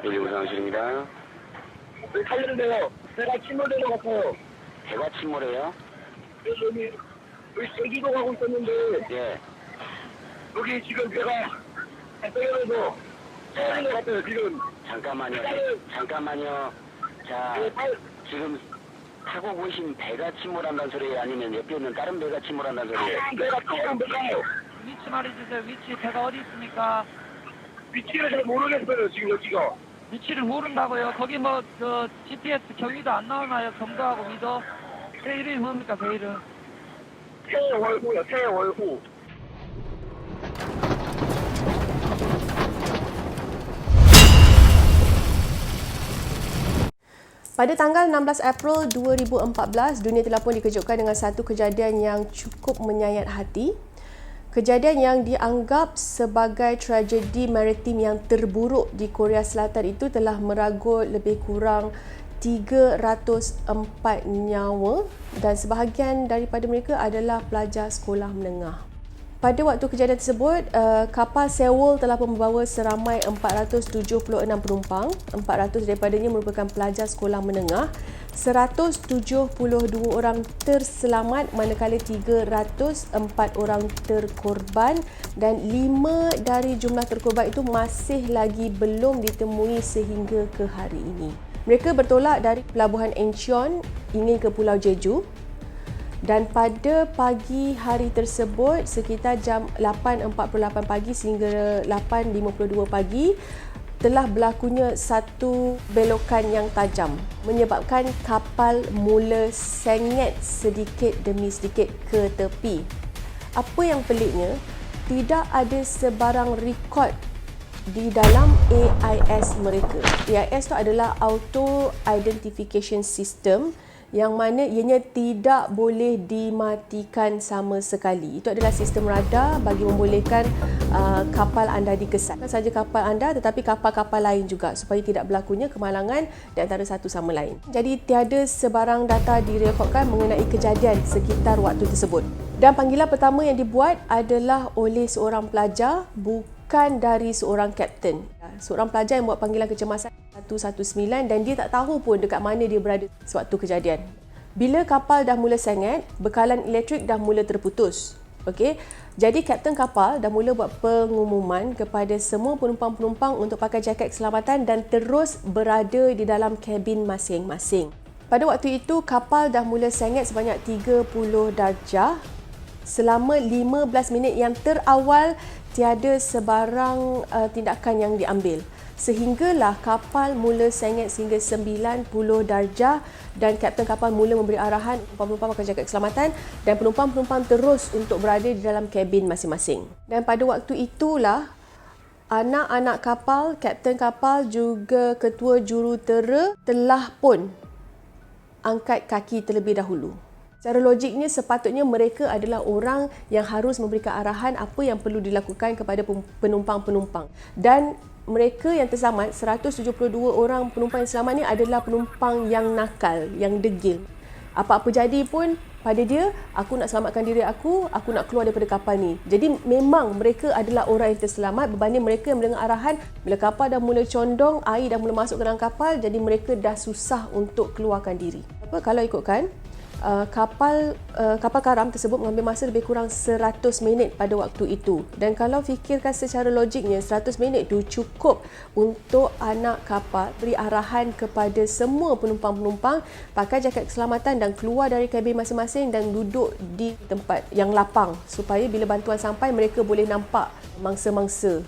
여기 우상실입니다. 왜 살렸는데요? 배가 침몰된 것 같아요. 배가 침몰해요? 여기 제기도 가고 있었는데 예. 여기 지금 배가 떨어져서 떨어진 것 같아요. 지금 잠깐만요. 자, 지금 타고 보신 배가 침몰한다는 소리예요? 아니면 옆에 있는 다른 배가 침몰한다는 소리예요? 배가 조금 배가요. 위치 말해주세요. 위치 배가 어디 있습니까? 위치를 잘 모르겠어요. 지금 여기가. 위치를 모른다고요? 거기 뭐 그 GPS 경위도 안 나오나요? 경도하고 위도? 배 이름이 뭡니까? 배 이름? 태월호요. 태월호. Pada tanggal 16 April 2014, dunia telah pun dikejutkan dengan satu kejadian yang cukup menyayat hati. Kejadian yang dianggap sebagai tragedi maritim yang terburuk di Korea Selatan itu telah meragut lebih kurang 304 nyawa dan sebahagian daripada mereka adalah pelajar sekolah menengah. Pada waktu kejadian tersebut, kapal Sewol telah membawa seramai 476 penumpang. 400 daripadanya merupakan pelajar sekolah menengah. 172 orang terselamat manakala 304 orang terkorban dan 5 dari jumlah terkorban itu masih lagi belum ditemui sehingga ke hari ini. Mereka bertolak dari pelabuhan Incheon ingin ke Pulau Jeju. Dan pada pagi hari tersebut sekitar jam 8.48 pagi sehingga 8.52 pagi telah berlakunya satu belokan yang tajam menyebabkan kapal mula sengit sedikit demi sedikit ke tepi. Apa yang peliknya, tidak ada sebarang rekod di dalam AIS mereka. AIS itu adalah Auto Identification System yang mana ianya tidak boleh dimatikan sama sekali. Itu adalah sistem radar bagi membolehkan kapal anda dikesan. Bukan sahaja kapal anda tetapi kapal-kapal lain juga supaya tidak berlakunya kemalangan di antara satu sama lain. Jadi tiada sebarang data direkodkan mengenai kejadian sekitar waktu tersebut. Dan panggilan pertama yang dibuat adalah oleh seorang pelajar, bukan dari seorang kapten. Seorang pelajar yang buat panggilan kecemasan 119 dan dia tak tahu pun dekat mana dia berada sewaktu kejadian. Bila kapal dah mula sengit, bekalan elektrik dah mula terputus. Okey. Jadi kapten kapal dah mula buat pengumuman kepada semua penumpang-penumpang untuk pakai jaket keselamatan dan terus berada di dalam kabin masing-masing. Pada waktu itu kapal dah mula sengit sebanyak 30 darjah. Selama 15 minit yang terawal tiada sebarang tindakan yang diambil. Sehinggalah kapal mula sengit sehingga 90 darjah dan kapten kapal mula memberi arahan penumpang pakai jaket keselamatan dan penumpang-penumpang terus untuk berada di dalam kabin masing-masing. Dan pada waktu itulah anak-anak kapal, kapten kapal juga ketua jurutera telah pun angkat kaki terlebih dahulu. Secara logiknya sepatutnya mereka adalah orang yang harus memberikan arahan apa yang perlu dilakukan kepada penumpang-penumpang. Dan mereka yang terselamat, 172 orang penumpang yang selamat ni adalah penumpang yang nakal, yang degil. Apa-apa jadi pun pada dia, aku nak selamatkan diri aku nak keluar daripada kapal ni. Jadi memang mereka adalah orang yang terselamat berbanding mereka yang mendengar arahan bila kapal dah mula condong, air dah mula masuk ke dalam kapal, jadi mereka dah susah untuk keluarkan diri. Kalau ikutkan, kapal karam tersebut mengambil masa lebih kurang 100 minit pada waktu itu. Dan kalau fikirkan secara logiknya, 100 minit itu cukup untuk anak kapal beri arahan kepada semua penumpang-penumpang pakai jaket keselamatan dan keluar dari kabin masing-masing dan duduk di tempat yang lapang supaya bila bantuan sampai mereka boleh nampak mangsa-mangsa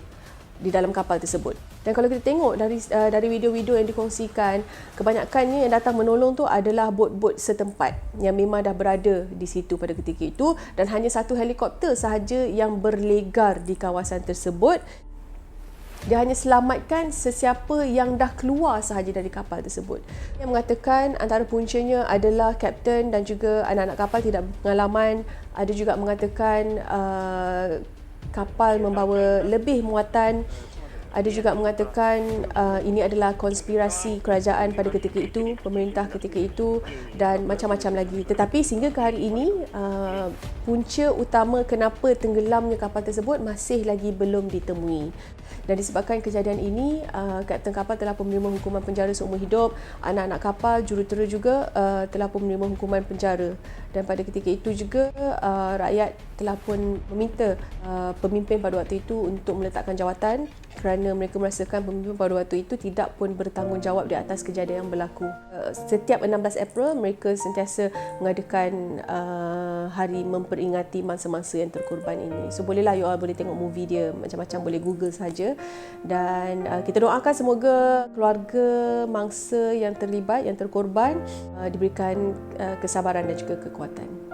di dalam kapal tersebut. Dan kalau kita tengok dari video-video yang dikongsikan, kebanyakannya yang datang menolong tu adalah bot-bot setempat yang memang dah berada di situ pada ketika itu dan hanya satu helikopter sahaja yang berlegar di kawasan tersebut. Dia hanya selamatkan sesiapa yang dah keluar sahaja dari kapal tersebut. Yang mengatakan antara puncanya adalah kapten dan juga anak-anak kapal tidak berpengalaman. Ada juga mengatakan kapal membawa lebih muatan Ada juga mengatakan ini adalah konspirasi kerajaan pada ketika itu, pemerintah ketika itu dan macam-macam lagi. Tetapi sehingga ke hari ini, punca utama kenapa tenggelamnya kapal tersebut masih lagi belum ditemui. Dan disebabkan kejadian ini, kapten kapal telah pun menerima hukuman penjara seumur hidup. Anak-anak kapal, jurutera juga telah pun menerima hukuman penjara. Dan pada ketika itu juga, rakyat telah pun meminta pemimpin pada waktu itu untuk meletakkan jawatan kerana mereka merasakan pemimpin pada waktu itu tidak pun bertanggungjawab di atas kejadian yang berlaku. Setiap 16 April, mereka sentiasa mengadakan hari memperingati mangsa-mangsa yang terkorban ini. So bolehlah you all boleh tengok movie dia, macam-macam boleh Google saja. Dan kita doakan semoga keluarga mangsa yang terlibat, yang terkorban diberikan kesabaran dan juga kekuatan.